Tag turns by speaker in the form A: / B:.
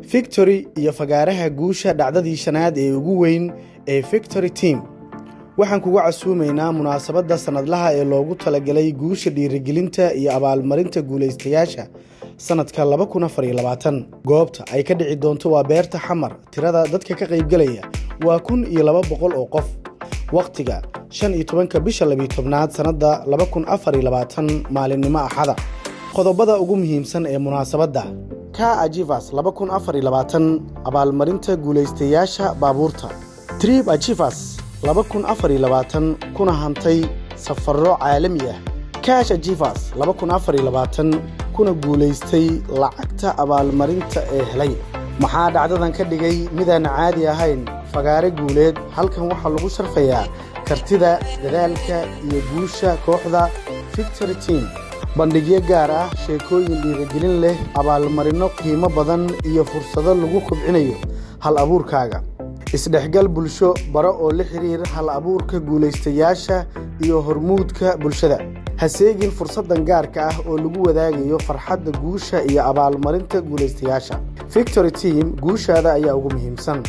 A: Victory iyo fagaaraha guusha dhacdadii shanaad ee ugu weyn ee Victory Team. Waxaan kugu casuumaynaa munaasabadda sanadlaha ee loogu talagalay guusha dhiirigelinta iyo abaalmarinta guuleystayaasha sanadka 2024. Goobta ay ka dhici doonto waa beerta Xamar. Tirada dadka ka qaybgalaya waa 1200 oo qof. Waqtiga 15 bisha 12aad sanada 2024 maalinimo Axada. Qodobada ugu muhiimsan ee munaasabadda ka Achievers 2024 abaalmarinta guuleystayaasha baabuurta. Trip Achievers 2024 kuna hantay safarro caalami ah. Cash Achievers 2024 kuna guuleystay lacagta abaalmarinta ee helay. Maxaa dhacdadan ka dhigay midaan caadi ahayn? Fagaare guuleed halkan waxa lagu sharfayaa kartida, dadaalka iyo guusha kooxda Victory Team. bandhigyo gaar ah, sheekooyin dhiirigelin leh, abaalmarino qiimo badan iyo fursado lagu kobcinayo hal abuurkaaga. Isdhexgal bulsho baro oo la xiriir hal abuurka guuleystayaasha iyo hormuudka bulshada. Haseegin fursadan gaarka ah oo lagu wadaagayo farxadda guusha iyo abaalmarinta guuleystayaasha. Victory Team guushaada ayaa ugu muhiimsan.